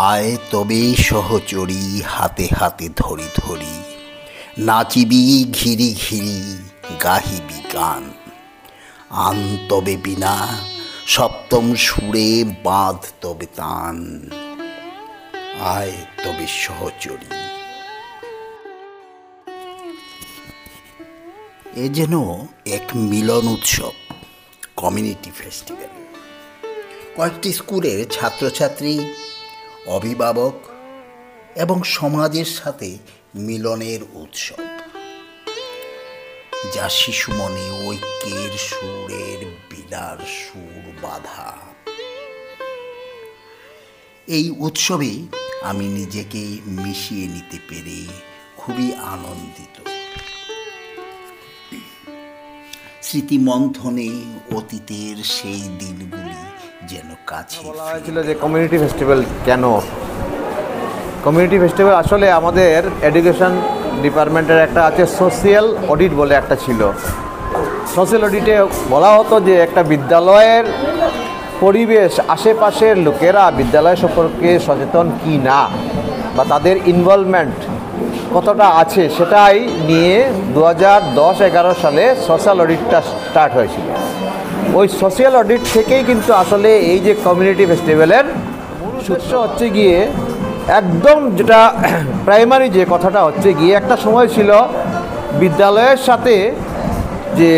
আয় তবে সহচরী হাতে হাতে ধরি ধরি, নাচিবি ঘিরি ঘিরি গাহিবি গান। আন তবে বিনা সপ্তম সুরে বাঁধ তবে তান, আয় তবে সহচরী। এ যেন এক মিলন উৎসব, কমিউনিটি ফেস্টিভ্যাল। কয়েকটি স্কুলের ছাত্রছাত্রী, অভিভাবক এবং সমাজের সাথে মিলনের উৎসব, যা শিশু মনে ঐক্যের সুরের বীণার সুর বাঁধা। এই উৎসবে আমি নিজেকে মিশিয়ে নিতে পেরে খুবই আনন্দিত। স্মৃতিমন্থনে অতীতের সেই দিনগুলি যেন কাছে। বলা হয়েছিল যে কমিউনিটি ফেস্টিভ্যাল কেন? কমিউনিটি ফেস্টিভ্যাল আসলে আমাদের এডুকেশন ডিপার্টমেন্টের একটা আছে, সোশিয়াল অডিট বলে একটা ছিল। সোশিয়াল অডিটে বলা হতো যে একটা বিদ্যালয়ের পরিবেশ, আশেপাশের লোকেরা বিদ্যালয় সম্পর্কে সচেতন কি না, বা তাদের ইনভলভমেন্ট কতটা আছে, সেটাই নিয়ে 2010-11 সালে সোশ্যাল অডিটটা স্টার্ট হয়েছিল। ওই সোশ্যাল অডিট থেকেই কিন্তু আসলে এই যে কমিউনিটি ফেস্টিভ্যালের সূত্র হচ্ছে গিয়ে একদম যেটা প্রাইমারি যে কথাটা হচ্ছে গিয়ে, একটা সময় ছিল বিদ্যালয়ের সাথে যে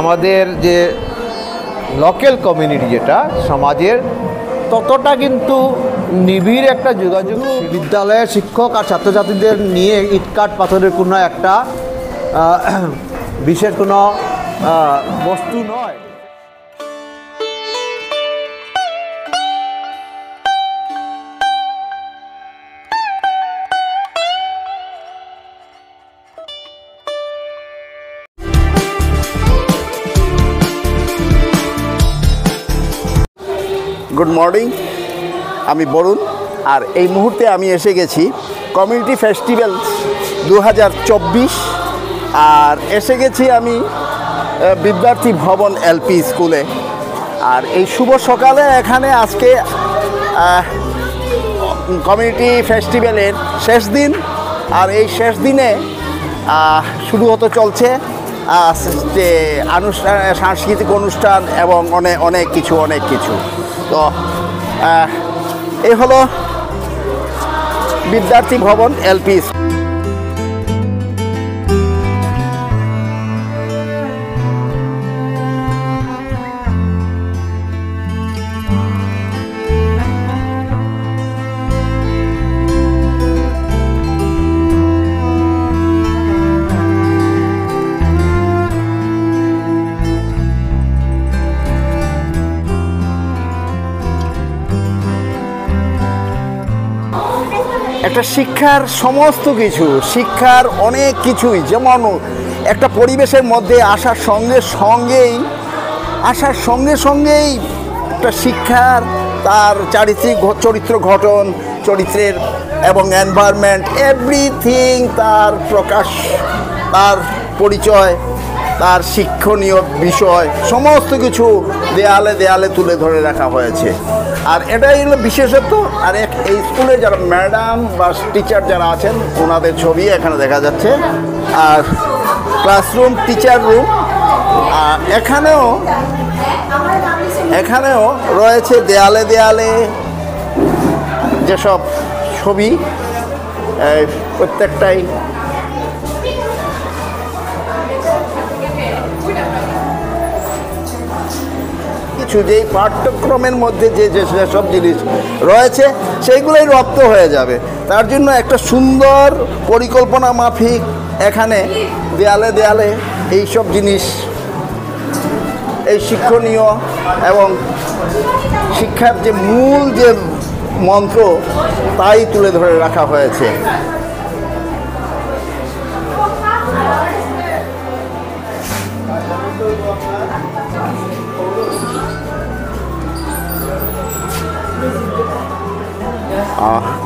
আমাদের যে লোকাল কমিউনিটি, যেটা সমাজের, ততটা কিন্তু নিবিড় একটা যোগাযোগ বিদ্যালয়ের শিক্ষক আর ছাত্রছাত্রীদের নিয়ে ইটকাট পাথরের কোনো একটা বিশেষ কোনো বস্তু নয়। গুড মর্নিং, আমি বরুণ। আর এই মুহূর্তে আমি এসে গেছি কমিউনিটি ফেস্টিভ্যাল 2024, আর এসে গেছি আমি বিদ্যার্থী ভবন এলপি স্কুলে। আর এই শুভ সকালে এখানে আজকে কমিউনিটি ফেস্টিভ্যালের শেষ দিন। আর এই শেষ দিনে শুরু হতে চলছে যে অনুষ্ঠান, সাংস্কৃতিক অনুষ্ঠান এবং অনেক কিছু। তো এই হলো বিদ্যার্থী ভবন এলপি। একটা শিক্ষার সমস্ত কিছু, শিক্ষার অনেক কিছুই, যেমন একটা পরিবেশের মধ্যে আসার সঙ্গেই একটা শিক্ষার, তার চারিত্রিক চরিত্র গঠন, চরিত্রের এবং এনভায়রনমেন্ট, এভরিথিং, তার প্রকাশ, তার পরিচয়, তার শিক্ষণীয় বিষয়, সমস্ত কিছু দেয়ালে তুলে ধরে রাখা হয়েছে। আর এটাই হলো বিশেষত্ব। আর এই স্কুলে যারা ম্যাডাম বা টিচার যারা আছেন, ওনাদের ছবি এখানে দেখা যাচ্ছে। আর ক্লাসরুম, টিচার রুম, আর এখানেও রয়েছে দেয়ালে যেসব ছবি, প্রত্যেকটাই যেই পাঠ্যক্রমের মধ্যে যেসব জিনিস রয়েছে সেইগুলোই রপ্ত হয়ে যাবে। তার জন্য একটা সুন্দর পরিকল্পনা মাফিক এখানে দেয়ালে এইসব জিনিস, এই শিক্ষণীয় এবং শিক্ষার যে মূল যে মন্ত্র, তাই তুলে ধরে রাখা হয়েছে।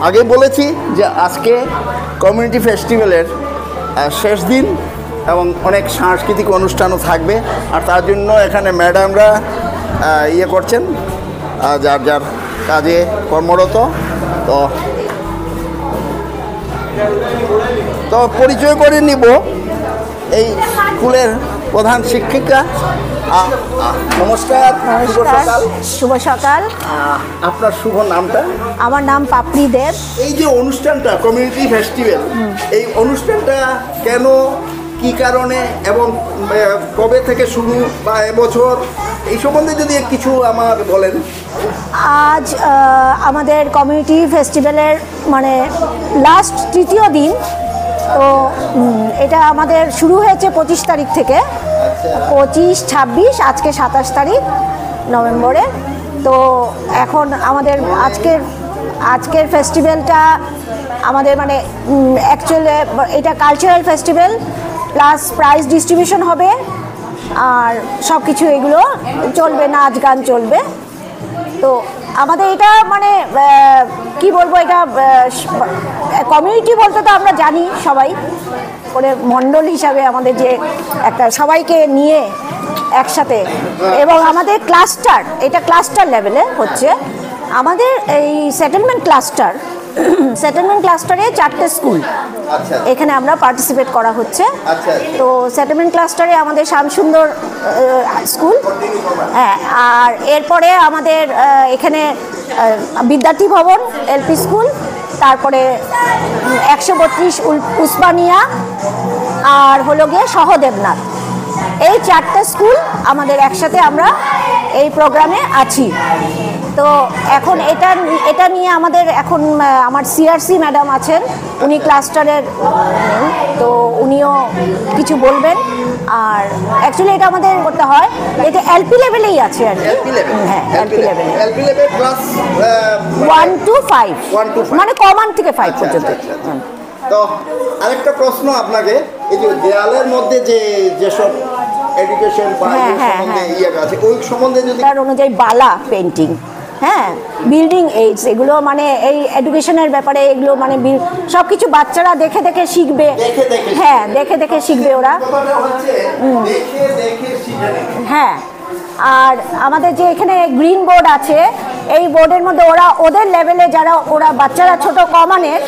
আগে বলেছি যে আজকে কমিউনিটি ফেস্টিভ্যালের শেষ দিন এবং অনেক সাংস্কৃতিক অনুষ্ঠানও থাকবে। আর তার জন্য এখানে ম্যাডামরা করছেন, যার কাজে কর্মরত। তো তো পরিচয় করে নিব এই স্কুলের প্রধান শিক্ষিকা। নমস্কার, শুভ সকাল। শুভ সকাল। আপনার শুভ নামটা? আমার নাম পাপড়ি দেব। এই যে অনুষ্ঠানটা কমিউনিটি ফেস্টিভ্যাল, এই অনুষ্ঠানটা কেন, কি কারণে এবং কবে থেকে শুরু বা এবছর এই সম্বন্ধে যদি কিছু আমার বলেন। আজ আমাদের কমিউনিটি ফেস্টিভ্যালের মানে লাস্ট তৃতীয় দিন। তো এটা আমাদের শুরু হয়েছে 25 তারিখ থেকে, 25, 26, আজকে 27 তারিখ নভেম্বরে। তো এখন আমাদের আজকের ফেস্টিভ্যালটা আমাদের মানে অ্যাকচুয়ালি এটা cultural festival plus prize distribution হবে, আর সব কিছু এগুলো চলবে, নাচ গান চলবে। তো আমাদের এটা মানে কি বলবো, এটা কমিউনিটি বলতে তো আমরা জানি সবাই করে মণ্ডল হিসাবে আমাদের যে একটা সবাইকে নিয়ে একসাথে, এবং আমাদের ক্লাস্টার, এটা ক্লাস্টার লেভেলে হচ্ছে আমাদের এই সেটেলমেন্ট ক্লাস্টারে 4টে স্কুল এখানে আমরা পার্টিসিপেট করা হচ্ছে। তো সেটেলমেন্ট ক্লাস্টারে আমাদের শ্যামসুন্দর স্কুল, হ্যাঁ, আর এরপরে আমাদের এখানে বিদ্যার্থী ভবন এলপি স্কুল, তারপরে 132 উসমানিয়া, আর হলো গিয়ে সহদেবনাথ। এই 4টে স্কুল আমাদের একসাথে আমরা এই প্রোগ্রামে আছি। তো এখন এটা নিয়ে আমাদের এখন আমার সিআরসি ম্যাডাম আছেন, উনি ক্লাস্টারের, তো উনিও কিছু বলবেন। আর অ্যাকচুয়ালি এটা আমাদের করতে হয়, এটা এলপি লেভেলেই আছে আর কি। হ্যাঁ, এলপি লেভেলে 1 to 5, মানে কমান থেকে 5 পর্যন্ত। তো আরেকটা প্রশ্ন আপনাকে, এই যে দেয়ালের মধ্যে যেসব এডুকেশন বা আছে ওই সম্বন্ধে যদি তার অনুযায়ী বালা পেন্টিং, হ্যাঁ, বিল্ডিং এইডস, এগুলো মানে এই এডুকেশনের ব্যাপারে এগুলো মানে সব কিছু বাচ্চারা দেখে দেখে শিখবে। হ্যাঁ, দেখে দেখে শিখবে ওরা। হ্যাঁ, আর আমাদের যে এখানে গ্রিন বোর্ড আছে, এই বোর্ডের মধ্যে ওরা ওদের লেভেলে যারা ওরা বাচ্চারা ছোট কমানের,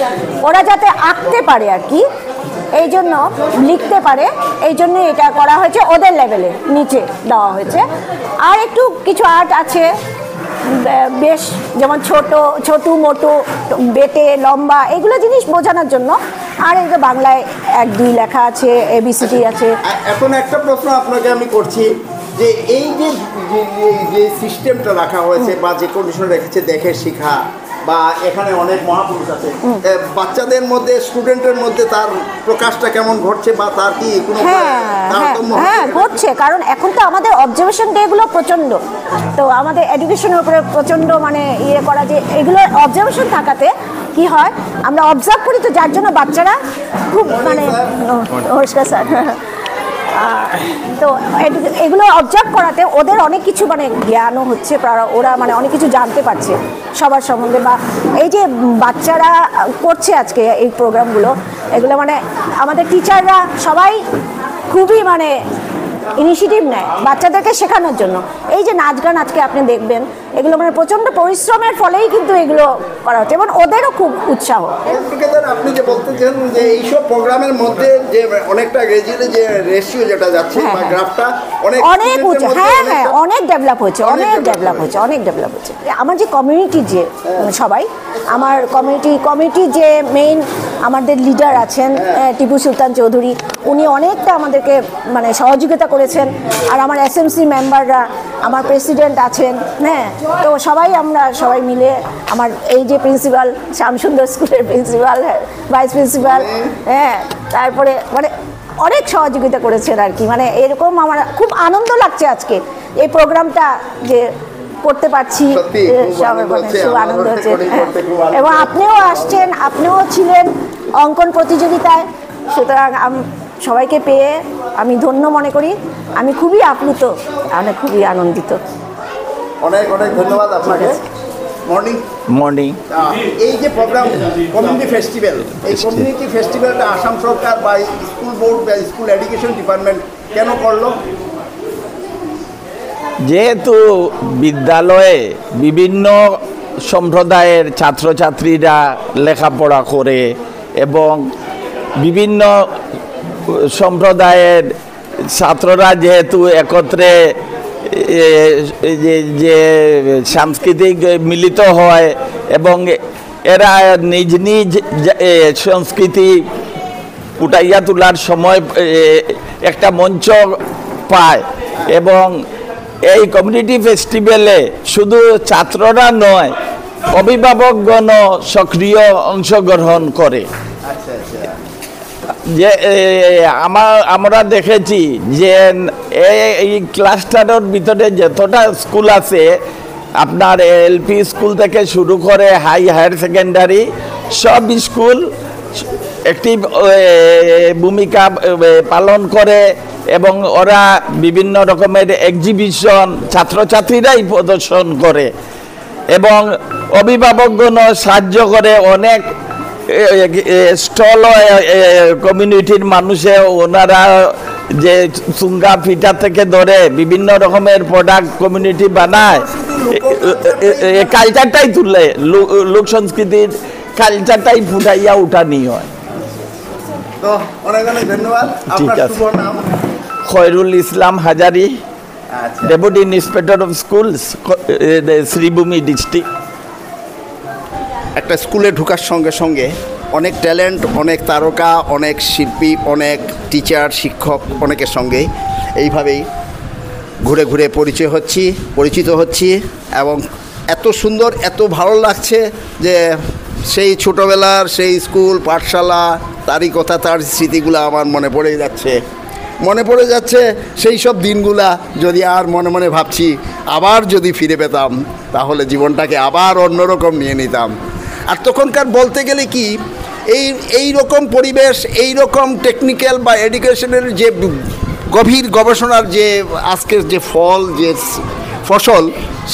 ওরা যাতে আঁকতে পারে আর কি, এই জন্য লিখতে পারে, এই জন্য এটা করা হয়েছে, ওদের লেভেলে নিচে দেওয়া হয়েছে। আর একটু কিছু আর্ট আছে বেশ, যেমন ছোটু মোটু, বেটে লম্বা, এগুলো জিনিস বোঝানোর জন্য। আর এই যে বাংলায় 1-2 লেখা আছে, ABCD আছে। এখন একটা প্রশ্ন আপনাকে আমি করছি, যে এই যে সিস্টেমটা রাখা হয়েছে বা যে কন্ডিশন রেখেছে দেখে শেখা, বা এখানে অনেক মহাপুরুষ আছে, বাচ্চাদের মধ্যে, স্টুডেন্টের মধ্যে তার প্রকাশটা কেমন ঘটছে, বা তার কি কোনো তারতম্য? হ্যাঁ, ঘটছে, কারণ এখন তো আমাদের অবজারভেশন ডেগুলো প্রচণ্ড, তো আমাদের এডুকেশনের উপরে প্রচণ্ড মানে ইয়ে করা, যে এগুলো অবজারভেশন থাকাতে কি হয়, আমরা অবজার্ভ করি, তো যার জন্য বাচ্চারা খুব মানে, নমস্কার স্যার, তো এগুলো অবজার্ভ করাতে ওদের অনেক কিছু মানে জ্ঞানও হচ্ছে, ওরা মানে অনেক কিছু জানতে পারছে সবার সম্বন্ধে। বা এই যে বাচ্চারা করছে আজকে এই প্রোগ্রামগুলো, এগুলো মানে আমাদের টিচাররা সবাই খুবই মানে ইনিশিয়েটিভ নেয় বাচ্চাদেরকে শেখানোর জন্য। এই যে নাচ গান আজকে আপনি দেখবেন, এগুলো মানে প্রচণ্ড পরিশ্রমের ফলেই কিন্তু এগুলো করা হচ্ছে, এবং ওদেরও খুব উৎসাহ। আপনি যে বলতেছেন যে এইসব প্রোগ্রামের মধ্যে যে অনেকটা যে রেশিও যেটা যাচ্ছে বা গ্রাফটা অনেক উঁচু, হ্যাঁ হ্যাঁ, অনেক ডেভেলপ হয়েছে, অনেক ডেভেলপ হয়েছে। আমার যে কমিউনিটি, যে সবাই আমার কমিউনিটি যে মেইন আমাদের লিডার আছেন টিপু সুলতান চৌধুরী, উনি অনেকটা আমাদেরকে মানে সহযোগিতা করেছেন। আর আমার এসএমসি মেম্বাররা, আমার প্রেসিডেন্ট আছেন, হ্যাঁ, তো আমরা সবাই মিলে, আমার এই যে প্রিন্সিপাল, শ্যামসুন্দর স্কুলের প্রিন্সিপাল, ভাইস প্রিন্সিপাল, হ্যাঁ, তারপরে মানে অনেক সহযোগিতা করেছেন আর কি। মানে এরকম আমার খুব আনন্দ লাগছে আজকে এই প্রোগ্রামটা যে করতে পারছি, খুব আনন্দ হচ্ছে। এবং আপনিও আসছেন, আপনিও ছিলেন অঙ্কন প্রতিযোগিতায়, সুতরাং সবাইকে পেয়ে আমি ধন্য মনে করি, আমি খুবই আপ্লুত, আমি খুবই আনন্দিত। অনেক ধন্যবাদ আপনাকে। মর্নিং। এই যে প্রোগ্রাম কমিউনিটি ফেস্টিভ্যাল, এই কমিউনিটি ফেস্টিভ্যালটা আসাম সরকার বা স্কুল বোর্ড বা স্কুল এডুকেশন ডিপার্টমেন্ট কেন করলো? যেহেতু বিদ্যালয়ে বিভিন্ন সম্প্রদায়ের ছাত্রছাত্রীরা লেখাপড়া করে এবং বিভিন্ন সম্প্রদায়ের ছাত্ররা যেহেতু একত্রে যে সাংস্কৃতিক মিলিত হয় এবং এরা নিজ নিজ সংস্কৃতি ফুটাইয়া তোলার সময় একটা মঞ্চ পায় এবং এই কমিউনিটি ফেস্টিভ্যালে শুধু ছাত্ররা নয় অভিভাবকগণও সক্রিয় অংশগ্রহণ করে। যে আমরা দেখেছি যে এই ক্লাস্টারের ভিতরে যতটা স্কুল আছে আপনার এলপি স্কুল থেকে শুরু করে হায়ার সেকেন্ডারি সব স্কুল একটি ভূমিকা পালন করে এবং ওরা বিভিন্ন রকমের এক্সিবিশন ছাত্রছাত্রীরাই প্রদর্শন করে এবং অভিভাবকগণও সাহায্য করে। অনেক স্টল কমিউনিটির মানুষে ওনারা যে চুঙ্গা পিঠা থেকে ধরে বিভিন্ন রকমের প্রোডাক্ট কমিউনিটি বানায়, কালচারটাই তুলে, লোক সংস্কৃতির কালচারটাই ফুটাইয়া উঠানি হয়। তো অনেক অনেক ধন্যবাদ। ঠিক আপনার আছে। শুভ নাম? খয়রুল ইসলাম হাজারি, আচ্ছা। Deputy inspector of schools, Sribhumi district. একটা স্কুলে ঢোকার সঙ্গে সঙ্গে অনেক ট্যালেন্ট, অনেক তারকা, অনেক শিল্পী, অনেক টিচার, শিক্ষক অনেকের সঙ্গে এইভাবেই ঘুরে ঘুরে পরিচিত হচ্ছি এবং এত সুন্দর, এত ভালো লাগছে যে সেই ছোটোবেলার সেই স্কুল পাঠশালা তারই কথা, তার স্মৃতিগুলো আমার মনে পড়ে যাচ্ছে সেই সব দিনগুলা। যদি আর মনে মনে ভাবছি আবার যদি ফিরে পেতাম তাহলে জীবনটাকে আবার অন্যরকম নিয়ে নিতাম। আর তখনকার বলতে গেলে কি এই রকম পরিবেশ, এই রকম টেকনিক্যাল বা এডুকেশনের যে গভীর গবেষণার যে আজকের যে ফসল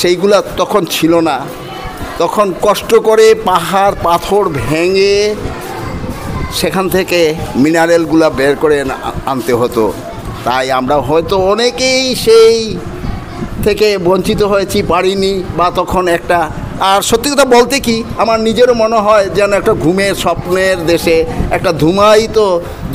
সেইগুলা তখন ছিল না। তখন কষ্ট করে পাহাড় পাথর ভেঙে সেখান থেকে মিনারেলগুলা বের করে আনতে হতো। তাই আমরা হয়তো অনেকেই সেই থেকে বঞ্চিত হয়েছি, পারিনি, বা তখন একটা, আর সত্যি কথা বলতে কি আমার নিজেরও মনে হয় যেন একটা ঘুমের স্বপ্নের দেশে একটা ধুমায়িত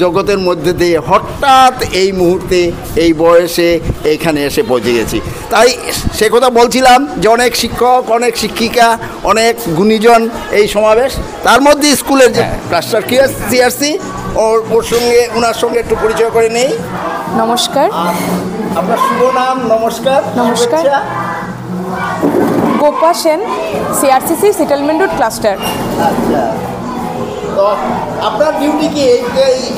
জগতের মধ্যে দিয়ে হঠাৎ এই মুহূর্তে এই বয়সে এইখানে এসে পৌঁছে গেছি। তাই সে কথা বলছিলাম যে অনেক শিক্ষক, অনেক শিক্ষিকা, অনেক গুণীজন এই সমাবেশ, তার মধ্যে স্কুলের যে ক্লাস্টার সিআরসি ওনার সঙ্গে একটু পরিচয় করে নেই। নমস্কার। আপনার শুভ নাম? নমস্কার। নমস্কার। Gopa Sen, CRCC settlement road cluster. আচ্ছা, তো আপনার ডিউটি কি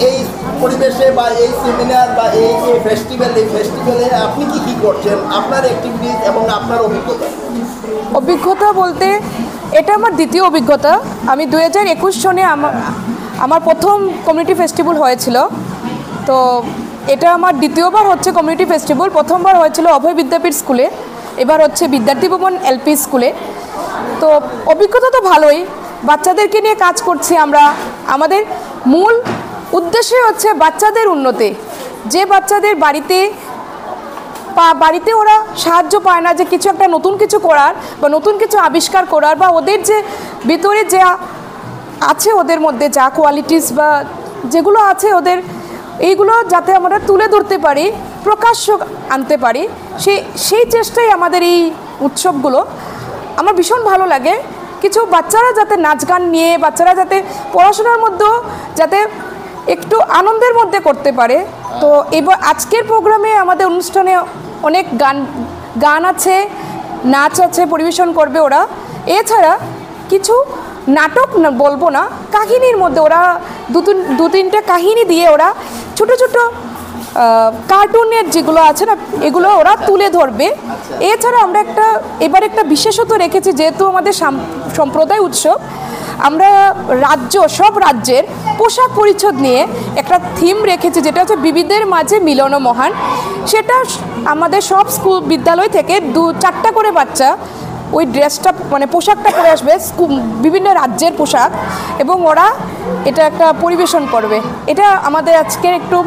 এই পরিবেশে বা এই সেমিনার বা এই যে ফেস্টিভ্যালে আপনি কি করছেন, আপনার অ্যাক্টিভিটিস এবং আপনার অভিজ্ঞতা বলতে এটা আমার দ্বিতীয় অভিজ্ঞতা। আমি 2021 সনে আমার প্রথম কমিউনিটি ফেস্টিভ্যাল হয়েছিল, তো এটা আমার দ্বিতীয়বার হচ্ছে কমিউনিটি ফেস্টিভ্যাল। প্রথমবার হয়েছিল অভয় বিদ্যাপীঠ স্কুলে, এবার হচ্ছে বিদ্যার্থী ভবন এলপি স্কুলে। তো অভিজ্ঞতা তো ভালোই, বাচ্চাদেরকে নিয়ে কাজ করছি আমরা। আমাদের মূল উদ্দেশ্য হচ্ছে বাচ্চাদের উন্নতি। যে বাচ্চাদের বাড়িতে ওরা সাহায্য পায় না যে কিছু একটা নতুন কিছু করার বা নতুন কিছু আবিষ্কার করার, বা ওদের যে ভিতরে যা আছে ওদের মধ্যে যা কোয়ালিটিস বা যেগুলো আছে ওদের, এইগুলো যাতে আমরা তুলে ধরতে পারি, প্রকাশ্য আনতে পারি, সেই চেষ্টাই আমাদের এই উৎসবগুলো। আমার ভীষণ ভালো লাগে। কিছু বাচ্চারা যাতে নাচ গান নিয়ে, বাচ্চারা যাতে পড়াশোনার মধ্যেও যাতে একটু আনন্দের মধ্যে করতে পারে। তো এবার আজকের প্রোগ্রামে আমাদের অনুষ্ঠানে অনেক গান আছে, নাচ আছে, পরিবেশন করবে ওরা। এছাড়া কিছু নাটক বলবো না, কাহিনীর মধ্যে ওরা দু তিনটে কাহিনী দিয়ে ওরা ছোট ছোট কার্টুনের যেগুলো আছে না এগুলো ওরা তুলে ধরবে। এছাড়া আমরা এবার একটা বিশেষত্ব রেখেছি, যেহেতু আমাদের সম্প্রদায় উৎসব, আমরা সব রাজ্যের পোশাক পরিচ্ছদ নিয়ে একটা থিম রেখেছি, যেটা হচ্ছে বিবিধের মাঝে মিলন মহান। সেটা আমাদের সব স্কুল বিদ্যালয় থেকে 2-4টা করে বাচ্চা ওই ড্রেসটা মানে পোশাকটা পরে আসবে, বিভিন্ন রাজ্যের পোশাক, এবং ওরা এটা একটা পরিবেশন করবে। এটা আমাদের আজকের একটু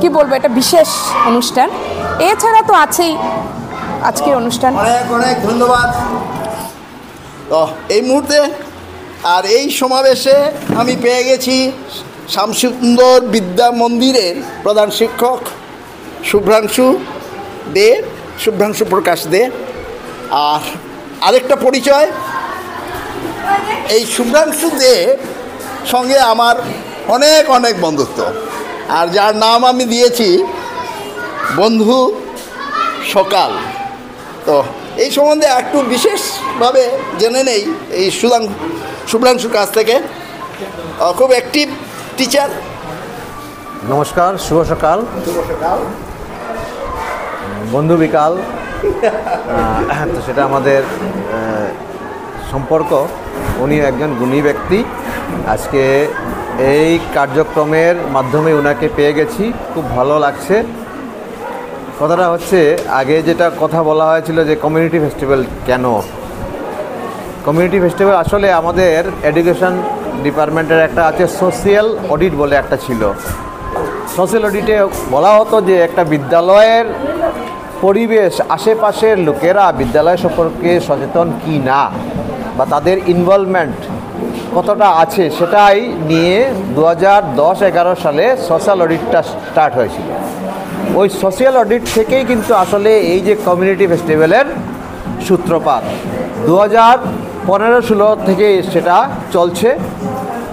কি বলবো, এটা বিশেষ অনুষ্ঠান। এছাড়া তো আছেই আজকের অনুষ্ঠান। অনেক অনেক ধন্যবাদ। তো এই মুহূর্তে আর এই সমাবেশে আমি পেয়ে গেছি শ্যামসুন্দর বিদ্যা মন্দিরের প্রধান শিক্ষক শুভ্রাংশু প্রকাশ দে। আর আরেকটা পরিচয়, এই শুভ্রাংশু দে সঙ্গে আমার অনেক অনেক বন্ধুত্ব, আর যার নাম আমি দিয়েছি বন্ধু সকাল। তো এই সম্বন্ধে একটু বিশেষভাবে জেনে নেই এই শুভ্রাংশুর কাছ থেকে। খুব অ্যাক্টিভ টিচার। নমস্কার, শুভ সকাল, বন্ধু বিকাল। তো সেটা আমাদের সম্পর্ক। উনি একজন গুণী ব্যক্তি। আজকে এই কার্যক্রমের মাধ্যমে ওনাকে পেয়ে গেছি, খুব ভালো লাগছে। কথাটা হচ্ছে, আগে যেটা কথা বলা হয়েছিল যে কমিউনিটি ফেস্টিভ্যাল কেন, কমিউনিটি ফেস্টিভ্যাল আসলে আমাদের এডুকেশন ডিপার্টমেন্টের একটা আছে সোশিয়াল অডিট বলে একটা ছিল। সোশিয়াল অডিটে বলা হতো যে একটা বিদ্যালয়ের পরিবেশ, আশেপাশের লোকেরা বিদ্যালয় সম্পর্কে সচেতন কি না, বা তাদের ইনভলভমেন্ট কতটা আছে, সেটাই নিয়ে 2010-11 সালে সোশ্যাল অডিটটা স্টার্ট হয়েছিল। ওই সোশিয়াল অডিট থেকেই কিন্তু আসলে এই যে কমিউনিটি ফেস্টিভ্যালের সূত্রপাত। 2015-16 থেকে সেটা চলছে।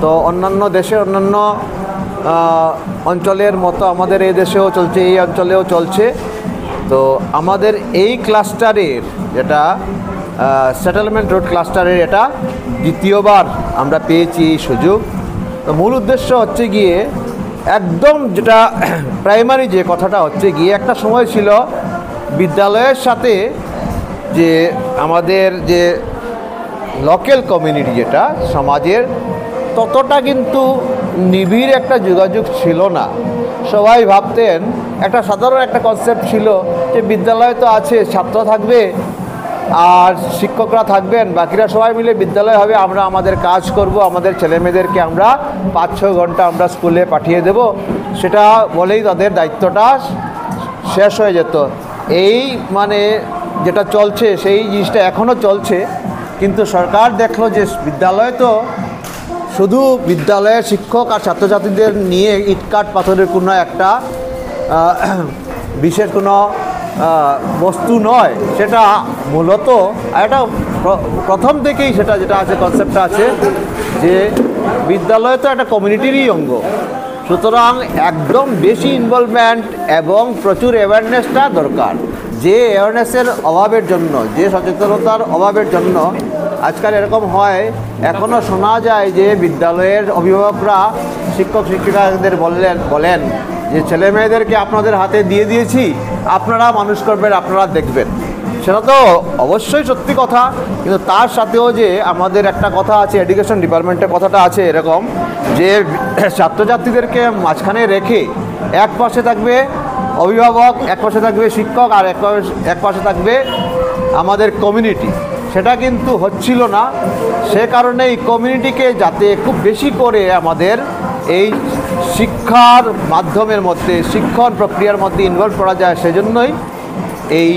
তো অন্যান্য দেশের অন্যান্য অঞ্চলের মতো আমাদের এই দেশেও চলছে, এই অঞ্চলেও চলছে। তো আমাদের এই ক্লাস্টারের, যেটা সেটেলমেন্ট রোড ক্লাস্টারের, এটা দ্বিতীয়বার আমরা পেয়েছি এই সুযোগ। তো মূল উদ্দেশ্য হচ্ছে গিয়ে একদম যেটা প্রাইমারি যে কথাটা হচ্ছে গিয়ে, একটা সময় ছিল বিদ্যালয়ের সাথে যে আমাদের যে লোকাল কমিউনিটি, যেটা সমাজের, ততটা কিন্তু নিবিড় একটা যোগাযোগ ছিল না। সবাই ভাবতেন, একটা সাধারণ একটা কনসেপ্ট ছিল যে বিদ্যালয় তো আছে, ছাত্র থাকবে আর শিক্ষকরা থাকবেন, বাকিরা সবাই মিলে বিদ্যালয় হবে, আমরা আমাদের কাজ করব, আমাদের ছেলেমেয়েদেরকে আমরা 5-6 ঘন্টা আমরা স্কুলে পাঠিয়ে দেব, সেটা বলেই তাদের দায়িত্বটা শেষ হয়ে যেত। এই মানে যেটা চলছে সেই জিনিসটা এখনও চলছে। কিন্তু সরকার দেখলো যে বিদ্যালয় তো শুধু বিদ্যালয়ের শিক্ষক আর ছাত্রছাত্রীদের নিয়ে ইটকাট পাথরের কোনো একটা বিশেষ কোনো বস্তু নয়, সেটা মূলত এটা প্রথম থেকেই সেটা যেটা আছে, কনসেপ্টটা আছে যে বিদ্যালয় তো একটা কমিউনিটিরই অঙ্গ। সুতরাং একদম বেশি ইনভলভমেন্ট এবং প্রচুর অ্যাওয়ারনেসটা দরকার। যে অ্যাওয়ারনেসের অভাবের জন্য, যে সচেতনতার অভাবের জন্য আজকাল এরকম হয়, এখনও শোনা যায় যে বিদ্যালয়ের অভিভাবকরা শিক্ষক শিক্ষিকাদের বলেন যে ছেলে মেয়েদেরকে আপনাদের হাতে দিয়ে দিয়েছি, আপনারা মানুষ করবেন, আপনারা দেখবেন। সেটা তো অবশ্যই সত্যি কথা, কিন্তু তার সাথেও যে আমাদের একটা কথা আছে, এডুকেশন ডিপার্টমেন্টের কথাটা আছে এরকম যে ছাত্রছাত্রীদেরকে মাঝখানে রেখে এক পাশে থাকবে অভিভাবক, এক পাশে থাকবে শিক্ষক, আর এক পাশে থাকবে আমাদের কমিউনিটি। সেটা কিন্তু হচ্ছিল না। সে কারণে এই কমিউনিটিকে যাতে খুব বেশি করে আমাদের এই শিক্ষার মাধ্যমের মধ্যে, শিক্ষণ প্রক্রিয়ার মধ্যে ইনভলভ করা যায়, সেজন্যই এই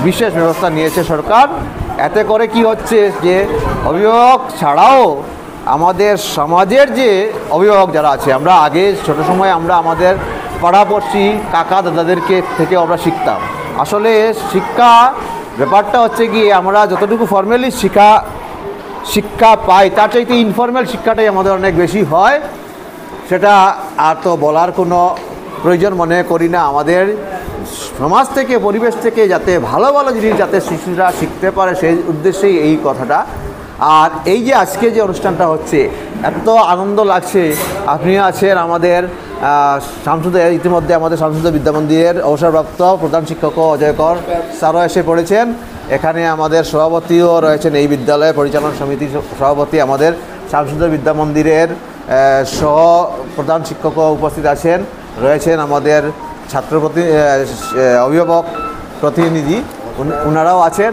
বিশেষ ব্যবস্থা নিয়েছে সরকার। এতে করে কি হচ্ছে যে অভিভাবক ছাড়াও আমাদের সমাজের যে অভিভাবক যারা আছে, আমরা আগে ছোটো সময় আমরা আমাদের পাড়াপড়শি কাকা দাদাদেরকে থেকে আমরা শিখতাম। আসলে শিক্ষা ব্যাপারটা হচ্ছে গিয়ে আমরা যতটুকু ফর্মালি শিক্ষা পাই, তার চাইতে ইনফর্মাল শিক্ষাটাই আমাদের অনেক বেশি হয়। সেটা আর তো বলার কোনো প্রয়োজন মনে করি না। আমাদের সমাজ থেকে, পরিবেশ থেকে যাতে ভালো ভালো জিনিস যাতে শিশুরা শিখতে পারে, সেই উদ্দেশ্যেই এই কথাটা। আর এই যে আজকে যে অনুষ্ঠানটা হচ্ছে, এত আনন্দ লাগছে। আপনি আছেন আমাদের শামসুন্দর, ইতিমধ্যে আমাদের শামসুন্দর বিদ্যা মন্দিরের অবসরপ্রাপ্ত প্রধান শিক্ষক অজয় কর স্যারও এসে পড়েছেন। এখানে আমাদের সভাপতিও রয়েছেন, এই বিদ্যালয়ের পরিচালনা সমিতির সভাপতি আমাদের শামসুন্দর বিদ্যা মন্দিরের সহ প্রধান শিক্ষকও উপস্থিত আছেন, রয়েছেন আমাদের অভিভাবক প্রতিনিধি, ওনারাও আছেন।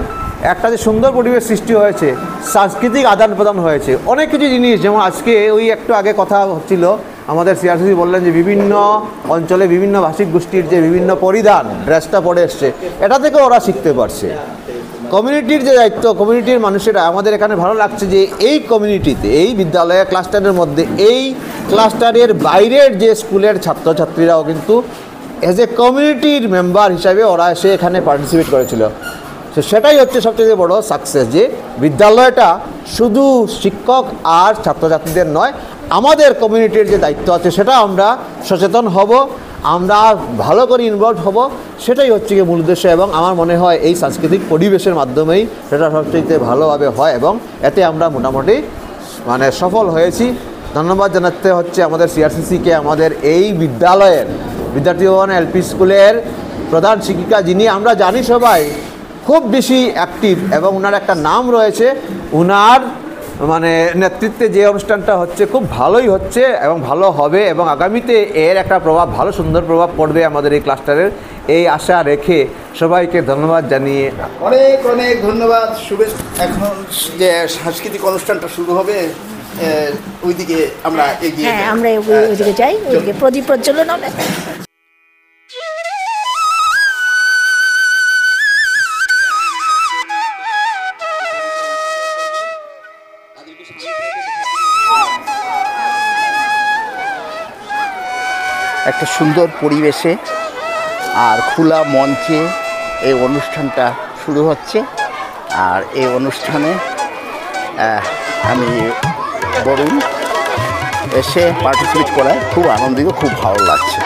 একটা যে সুন্দর পরিবেশ সৃষ্টি হয়েছে, সাংস্কৃতিক আদান প্রদান হয়েছে, অনেক কিছু জিনিস। যেমন আজকে ওই একটু আগে কথা হচ্ছিল, আমাদের সিআরসিসি বললেন যে বিভিন্ন অঞ্চলে বিভিন্ন ভাষিক গোষ্ঠীর যে বিভিন্ন পরিধান, ড্রেসটা পরে এসছে, এটা থেকে ওরা শিখতে পারছে। কমিউনিটির যে দায়িত্ব, কমিউনিটির মানুষেরা আমাদের এখানে ভালো লাগছে যে এই কমিউনিটিতে, এই বিদ্যালয় ক্লাস্টারের মধ্যে, এই ক্লাস্টারের বাইরের যে স্কুলের ছাত্রছাত্রীরাও কিন্তু অ্যাজ এ কমিউনিটির মেম্বার হিসাবে ওরা এসে এখানে পার্টিসিপেট করেছিল। তো সেটাই হচ্ছে সবচেয়ে বড় সাকসেস, যে বিদ্যালয়টা শুধু শিক্ষক আর ছাত্রছাত্রীদের নয়, আমাদের কমিউনিটির যে দায়িত্ব আছে সেটা আমরা সচেতন হব, আমরা ভালো করে ইনভলভ হব, সেটাই হচ্ছে কি মূল উদ্দেশ্য। এবং আমার মনে হয় এই সাংস্কৃতিক পরিবেশের মাধ্যমেই সেটা সবচেয়ে ভালোভাবে হয় এবং এতে আমরা মোটামুটি মানে সফল হয়েছি। ধন্যবাদ জানাতে হচ্ছে আমাদের সিআরসিসিকে, আমাদের এই বিদ্যালয়ের বিদ্যার্থী ভবন এলপি স্কুলের প্রধান শিক্ষিকা, যিনি আমরা জানি সবাই খুব বেশি অ্যাক্টিভ এবং ওনার একটা নাম রয়েছে। ওনার মানে নেতৃত্বে যে অনুষ্ঠানটা হচ্ছে খুব ভালোই হচ্ছে এবং ভালো হবে এবং আগামীতে এর একটা প্রভাব, ভালো সুন্দর প্রভাব পড়বে আমাদের এই ক্লাস্টারের, এই আশা রেখে সবাইকে ধন্যবাদ জানিয়ে অনেক অনেক ধন্যবাদ। শুভেচ্ছা। এখন যে সাংস্কৃতিক অনুষ্ঠানটা শুরু হবে ওইদিকে আমরা এগিয়ে হ্যাঁ, আমরা ওইদিকে যাই, ওইদিকে প্রদীপ প্রজ্বলন হবে। একটা সুন্দর পরিবেশে আর খোলা মঞ্চে এই অনুষ্ঠানটা শুরু হচ্ছে। আর এই অনুষ্ঠানে আমি বরুণ এসে পার্টিসিপেট করায় খুব আনন্দিত, খুব ভালো লাগছে।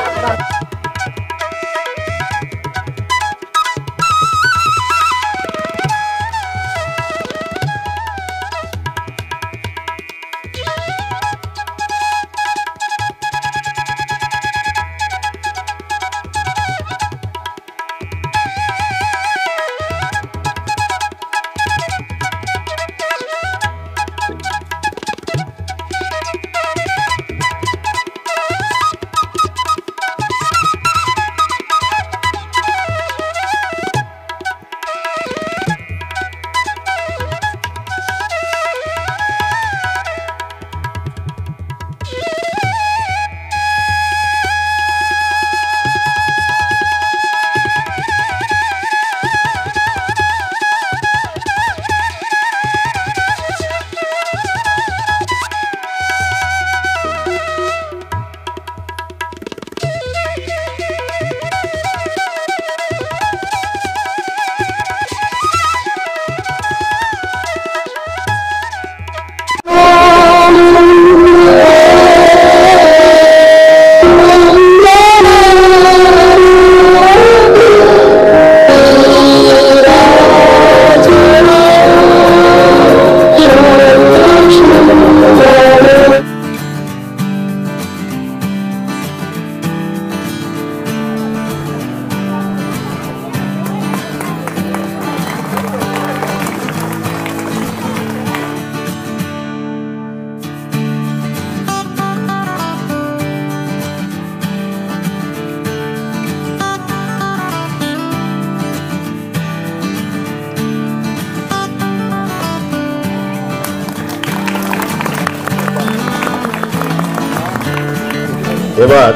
এবার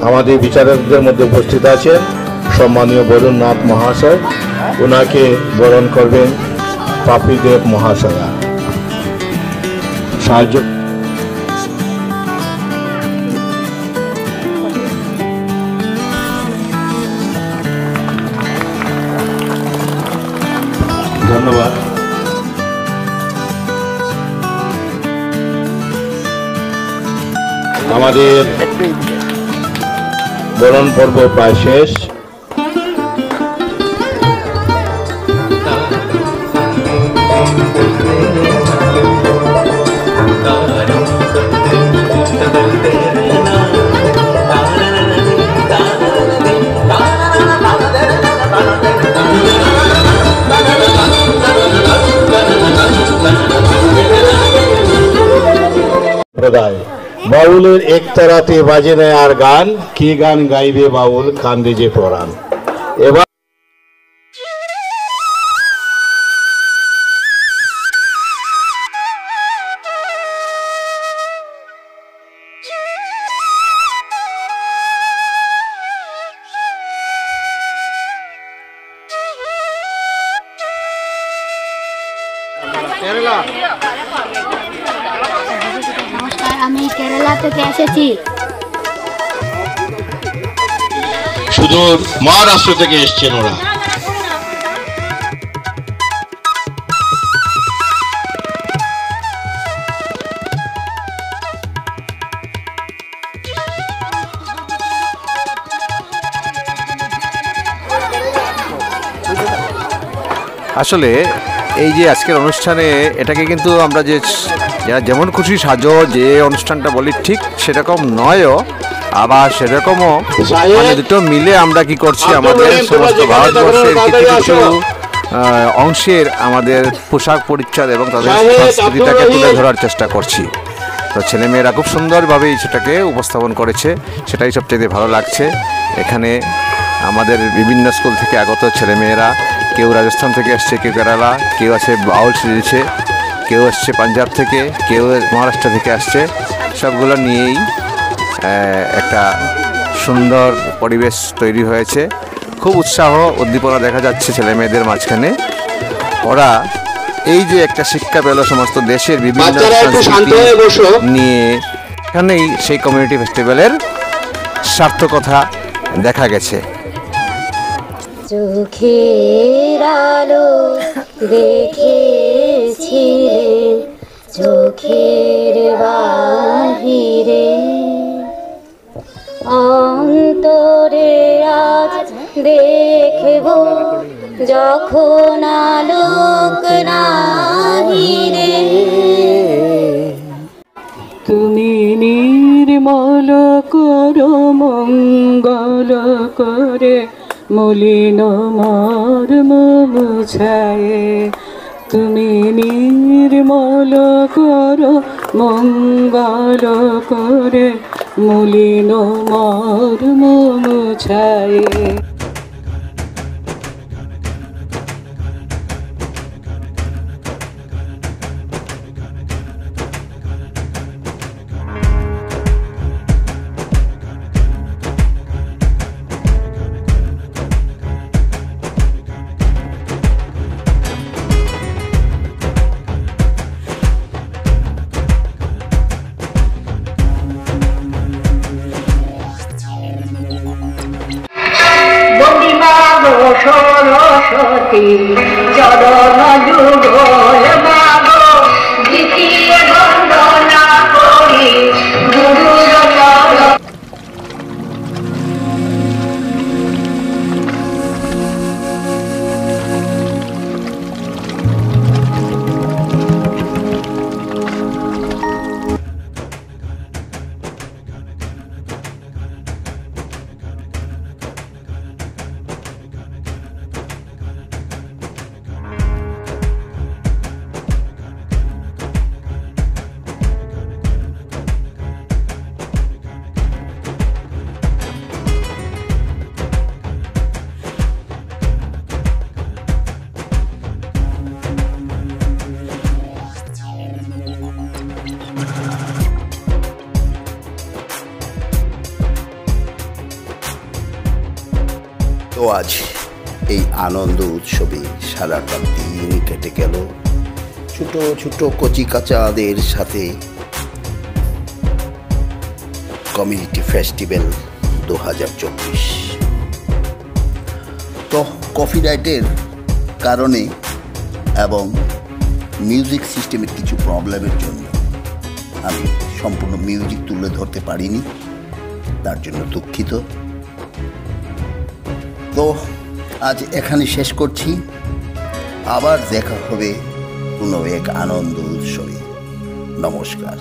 আমাদের বিচারকদের মধ্যে উপস্থিত আছেন সম্মানীয় বরুণ নাথ মহাশয়, ওনাকে বরণ করবেন পাপড়ি দেব মহাশয়া। সাহায্য ধন্যবাদ। আমাদের বরণ পর্ব প্রায় শেষ। বাউলের একতারাতে বাজে না আর গান, কি গান গাইবে বাউল কান্দে যে পরাণ। এবার আমি কেরালা থেকে এসেছি। সুদূর মহারাষ্ট্র থেকে এসছেন ওরা। আসলে এই যে আজকের অনুষ্ঠানে এটাকে কিন্তু আমরা যে যেমন খুশি সাজো যে অনুষ্ঠানটা বলি ঠিক সেরকম নয়ও, আবার সেরকমও মানে দুটো মিলে আমরা কি করছি আমাদের সমস্ত ভারতবর্ষের কিছু কিছু অংশের আমাদের পোশাক পরিচ্ছদ এবং তাদের সংস্কৃতিটাকে তুলে ধরার চেষ্টা করছি। তো ছেলেমেয়েরা খুব সুন্দরভাবে সেটাকে উপস্থাপন করেছে, সেটাই সবচেয়ে ভালো লাগছে। এখানে আমাদের বিভিন্ন স্কুল থেকে আগত ছেলেমেয়েরা, কেউ রাজস্থান থেকে এসছে, কেউ কেরালা, কেউ আছে বাউল শিখেছে, কেউ আসছে পাঞ্জাব থেকে, কেউ মহারাষ্ট্র থেকে আসছে। সবগুলো নিয়েই একটা সুন্দর পরিবেশ তৈরি হয়েছে। খুব উৎসাহ উদ্দীপনা দেখা যাচ্ছে ছেলে মেয়েদের মাঝখানে। ওরা এই যে একটা শিক্ষা পেল সমস্ত দেশের বিভিন্ন সংস্কৃতি নিয়ে, এখানেই সেই কমিউনিটি ফেস্টিভ্যালের সার্থকতা দেখা গেছে। চোখের আলো দেখেছিলেন চোখের বাহিরে, অন্তরে আজ দেখব যখন আলোক নাহিরে। তুমি নির্মল করো মঙ্গল করে মলিন মর্ম মুছায়ে, তুমি নির্মল করো মঙ্গল করে মলিন মর্ম মুছায়ে। সরস্বতী চরণ যুগল মাগো, দ্বিতীয় বন্দনা করি গুরুর চরণ। তো আজ এই আনন্দ উৎসবে সারাটা দিন কেটে গেল ছোট ছোট কচি কাচাদের সাথে। Community festival 2024। তো কপিরাইটের কারণে এবং মিউজিক সিস্টেমের কিছু প্রবলেমের জন্য আমি সম্পূর্ণ মিউজিক তুলে ধরতে পারিনি, তার জন্য দুঃখিত। তো আজ এখানে শেষ করছি, আবার দেখা হবে কোনো এক আনন্দ উৎসবে। নমস্কার।